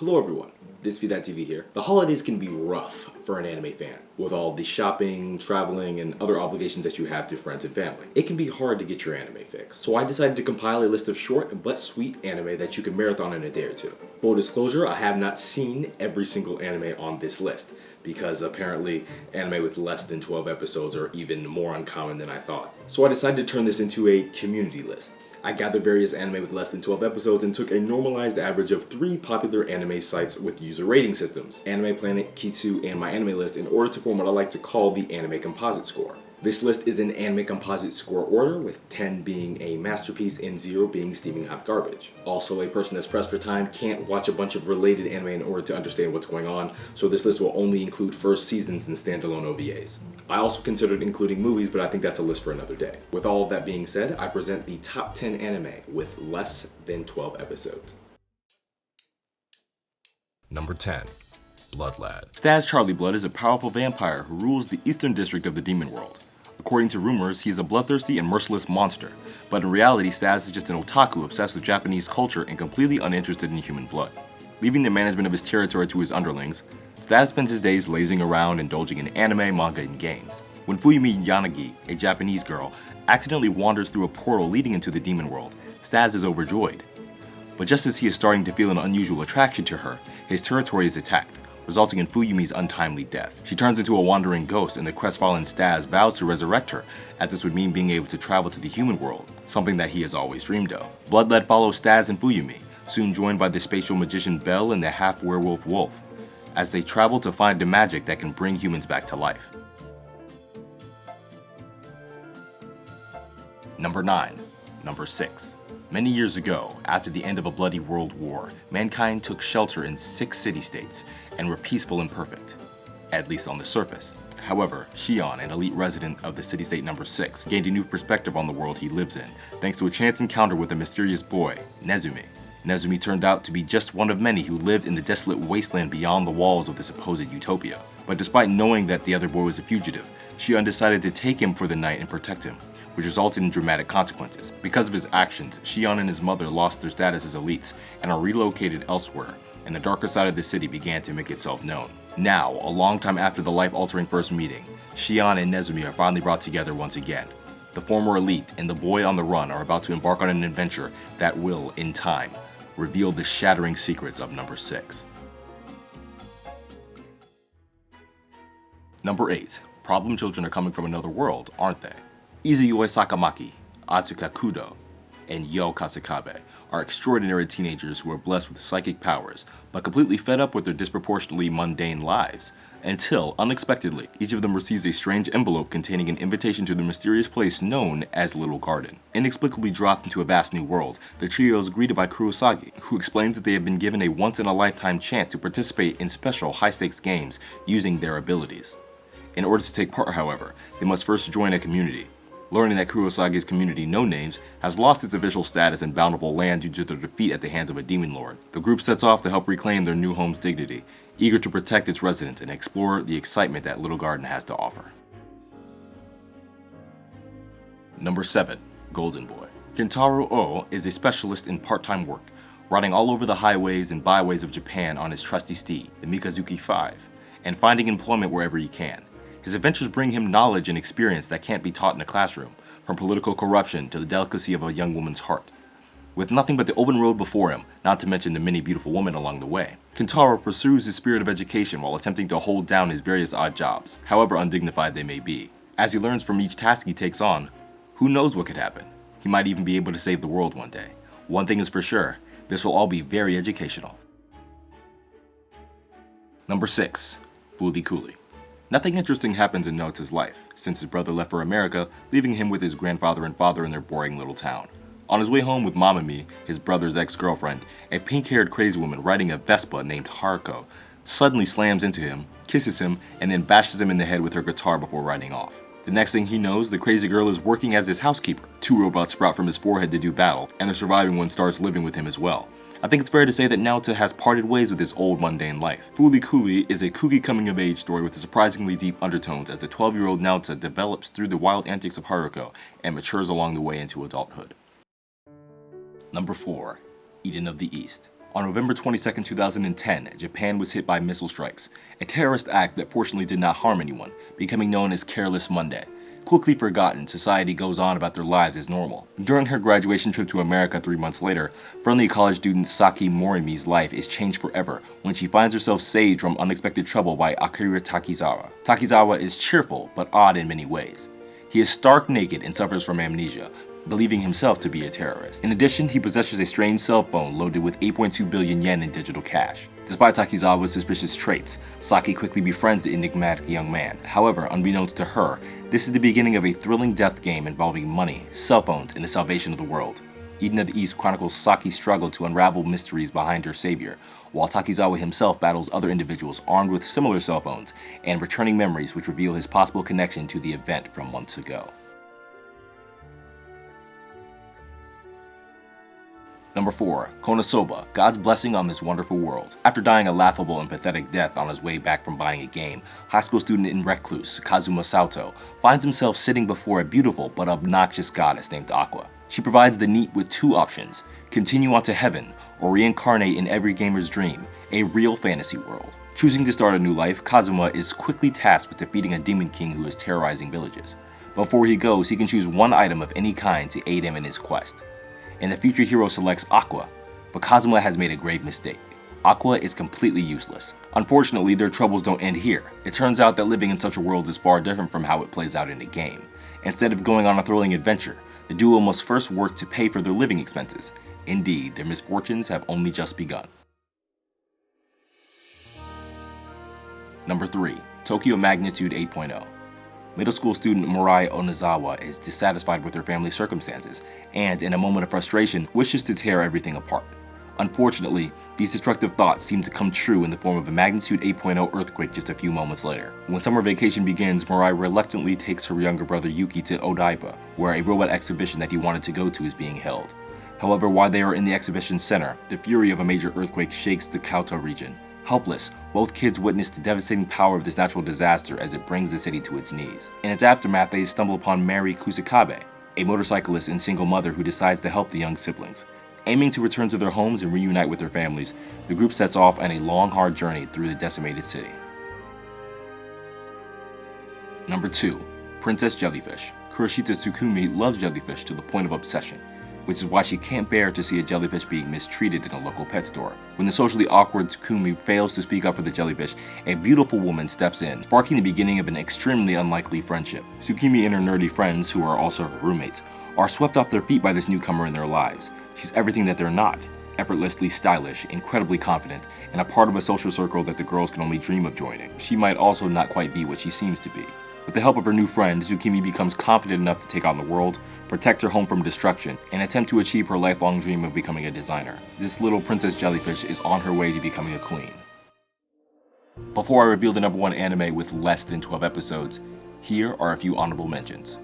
Hello everyone, thisvthattv here. The holidays can be rough for an anime fan, with all the shopping, traveling, and other obligations that you have to friends and family. It can be hard to get your anime fix. So I decided to compile a list of short but sweet anime that you can marathon in a day or two. Full disclosure, I have not seen every single anime on this list, because apparently anime with less than 12 episodes are even more uncommon than I thought. So I decided to turn this into a community list. I gathered various anime with less than 12 episodes and took a normalized average of 3 popular anime sites with user rating systems, Anime Planet, Kitsu, and My Anime List, in order to form what I like to call the anime composite score. This list is an anime composite score order, with 10 being a masterpiece and 0 being steaming hot garbage. Also, a person that's pressed for time can't watch a bunch of related anime in order to understand what's going on, so this list will only include first seasons and standalone OVAs. I also considered including movies, but I think that's a list for another day. With all of that being said, I present the top 10 anime with less than 12 episodes. Number 10. Blood Lad. Stas Charlie Blood is a powerful vampire who rules the eastern district of the demon world. According to rumors, he is a bloodthirsty and merciless monster, but in reality Stas is just an otaku obsessed with Japanese culture and completely uninterested in human blood. Leaving the management of his territory to his underlings, Stas spends his days lazing around, indulging in anime, manga, and games. When Fuyumi Yanagi, a Japanese girl, accidentally wanders through a portal leading into the demon world, Stas is overjoyed. But just as he is starting to feel an unusual attraction to her, his territory is attacked, resulting in Fuyumi's untimely death. She turns into a wandering ghost, and the crestfallen Stas vows to resurrect her, as this would mean being able to travel to the human world, something that he has always dreamed of. Blood Lad follows Stas and Fuyumi, soon joined by the spatial magician Belle and the half-werewolf Wolf, as they travel to find the magic that can bring humans back to life. Number 9. Number 6. Many years ago, after the end of a bloody world war, mankind took shelter in 6 city-states and were peaceful and perfect, at least on the surface. However, Shion, an elite resident of the city-state number 6, gained a new perspective on the world he lives in, thanks to a chance encounter with a mysterious boy, Nezumi. Nezumi turned out to be just one of many who lived in the desolate wasteland beyond the walls of the supposed utopia. But despite knowing that the other boy was a fugitive, Shion decided to take him for the night and protect him, which resulted in dramatic consequences. Because of his actions, Shion and his mother lost their status as elites and are relocated elsewhere, and the darker side of the city began to make itself known. Now, a long time after the life-altering first meeting, Shion and Nezumi are finally brought together once again. The former elite and the boy on the run are about to embark on an adventure that will, in time, reveal the shattering secrets of number 6. Number 8. Problem children are coming from another world, aren't they? Izuyue Sakamaki, Atsuka Kudo, and Yo Kasakabe are extraordinary teenagers who are blessed with psychic powers, but completely fed up with their disproportionately mundane lives, until, unexpectedly, each of them receives a strange envelope containing an invitation to the mysterious place known as Little Garden. Inexplicably dropped into a vast new world, the trio is greeted by Kurosagi, who explains that they have been given a once-in-a-lifetime chance to participate in special high-stakes games using their abilities. In order to take part, however, they must first join a community. Learning that Kurosagi's community, No Names, has lost its official status in bountiful land due to their defeat at the hands of a demon lord, the group sets off to help reclaim their new home's dignity, eager to protect its residents and explore the excitement that Little Garden has to offer. Number 7. Golden Boy. Kentaro O is a specialist in part-time work, riding all over the highways and byways of Japan on his trusty steed, the Mikazuki 5, and finding employment wherever he can. His adventures bring him knowledge and experience that can't be taught in a classroom, from political corruption to the delicacy of a young woman's heart. With nothing but the open road before him, not to mention the many beautiful women along the way, Kentaro pursues his spirit of education while attempting to hold down his various odd jobs, however undignified they may be. As he learns from each task he takes on, who knows what could happen? He might even be able to save the world one day. One thing is for sure, this will all be very educational. Number 6. Fooly Cooly. Nothing interesting happens in Naota's life, since his brother left for America, leaving him with his grandfather and father in their boring little town. On his way home with Mamami, his brother's ex-girlfriend, a pink-haired crazy woman riding a Vespa named Haruko suddenly slams into him, kisses him, and then bashes him in the head with her guitar before riding off. The next thing he knows, the crazy girl is working as his housekeeper. 2 robots sprout from his forehead to do battle, and the surviving one starts living with him as well. I think it's fair to say that Naota has parted ways with his old mundane life. Fooly Cooly is a kooky coming-of-age story with surprisingly deep undertones as the 12-year-old Naota develops through the wild antics of Haruko and matures along the way into adulthood. Number 4. Eden of the East. On November 22, 2010, Japan was hit by missile strikes, a terrorist act that fortunately did not harm anyone, becoming known as Careless Monday. Quickly forgotten, society goes on about their lives as normal. During her graduation trip to America 3 months later, friendly college student Saki Morimi's life is changed forever when she finds herself saved from unexpected trouble by Akira Takizawa. Takizawa is cheerful, but odd in many ways. He is stark naked and suffers from amnesia, believing himself to be a terrorist. In addition, he possesses a strange cell phone loaded with 8.2 billion yen in digital cash. Despite Takizawa's suspicious traits, Saki quickly befriends the enigmatic young man. However, unbeknownst to her, this is the beginning of a thrilling death game involving money, cell phones, and the salvation of the world. Eden of the East chronicles Saki's struggle to unravel mysteries behind her savior, while Takizawa himself battles other individuals armed with similar cell phones and returning memories which reveal his possible connection to the event from months ago. Number 4. Konosuba, God's Blessing on This Wonderful World. After dying a laughable and pathetic death on his way back from buying a game, high school student and recluse Kazuma Sato finds himself sitting before a beautiful but obnoxious goddess named Aqua. She provides the NEET with two options: continue on to heaven, or reincarnate in every gamer's dream, a real fantasy world. Choosing to start a new life, Kazuma is quickly tasked with defeating a demon king who is terrorizing villages. Before he goes, he can choose one item of any kind to aid him in his quest. And the future hero selects Aqua, but Kazuma has made a grave mistake. Aqua is completely useless. Unfortunately, their troubles don't end here. It turns out that living in such a world is far different from how it plays out in a game. Instead of going on a thrilling adventure, the duo must first work to pay for their living expenses. Indeed, their misfortunes have only just begun. Number 3. Tokyo Magnitude 8.0. Middle school student Mirai Onizawa is dissatisfied with her family's circumstances and, in a moment of frustration, wishes to tear everything apart. Unfortunately, these destructive thoughts seem to come true in the form of a magnitude 8.0 earthquake just a few moments later. When summer vacation begins, Mirai reluctantly takes her younger brother Yuki to Odaiba, where a robot exhibition that he wanted to go to is being held. However, while they are in the exhibition center, the fury of a major earthquake shakes the Kyoto region. Helpless, both kids witness the devastating power of this natural disaster as it brings the city to its knees. In its aftermath, they stumble upon Mary Kusakabe, a motorcyclist and single mother who decides to help the young siblings. Aiming to return to their homes and reunite with their families, the group sets off on a long, hard journey through the decimated city. Number 2. Princess Jellyfish. Kuroshita Tsukumi loves jellyfish to the point of obsession, which is why she can't bear to see a jellyfish being mistreated in a local pet store. When the socially awkward Tsukumi fails to speak up for the jellyfish, a beautiful woman steps in, sparking the beginning of an extremely unlikely friendship. Tsukimi and her nerdy friends, who are also her roommates, are swept off their feet by this newcomer in their lives. She's everything that they're not: effortlessly stylish, incredibly confident, and a part of a social circle that the girls can only dream of joining. She might also not quite be what she seems to be. With the help of her new friend, Tsukimi becomes confident enough to take on the world, protect her home from destruction, and attempt to achieve her lifelong dream of becoming a designer. This little Princess Jellyfish is on her way to becoming a queen. Before I reveal the number 1 anime with less than 12 episodes, here are a few honorable mentions.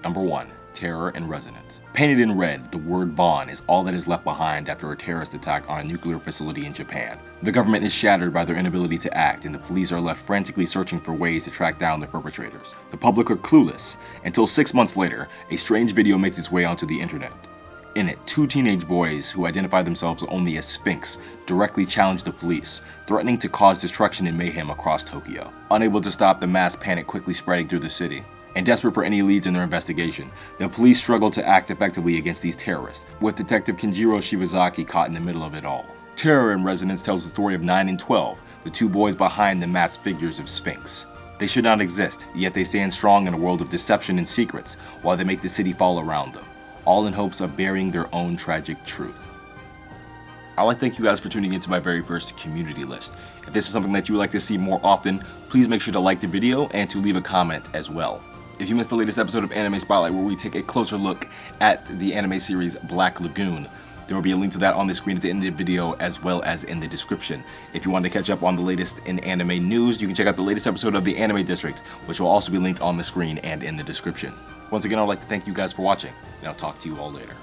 Number 1. Terror and Resonance. Painted in red, the word Vaughn is all that is left behind after a terrorist attack on a nuclear facility in Japan. The government is shattered by their inability to act, and the police are left frantically searching for ways to track down the perpetrators. The public are clueless, until 6 months later, a strange video makes its way onto the internet. In it, 2 teenage boys who identify themselves only as Sphinx directly challenge the police, threatening to cause destruction and mayhem across Tokyo. Unable to stop the mass panic quickly spreading through the city, and desperate for any leads in their investigation, the police struggle to act effectively against these terrorists, with Detective Kenjiro Shibazaki caught in the middle of it all. Terror and Resonance tells the story of 9 and 12, the 2 boys behind the masked figures of Sphinx. They should not exist, yet they stand strong in a world of deception and secrets, while they make the city fall around them, all in hopes of burying their own tragic truth. I'd like to thank you guys for tuning into my very first community list. If this is something that you would like to see more often, please make sure to like the video and to leave a comment as well. If you missed the latest episode of Anime Spotlight, where we take a closer look at the anime series Black Lagoon, There will be a link to that on the screen at the end of the video as well as in the description. If you want to catch up on the latest in anime news, you can check out the latest episode of the Anime District, which will also be linked on the screen and in the description. Once again, I'd like to thank you guys for watching, and I'll talk to you all later.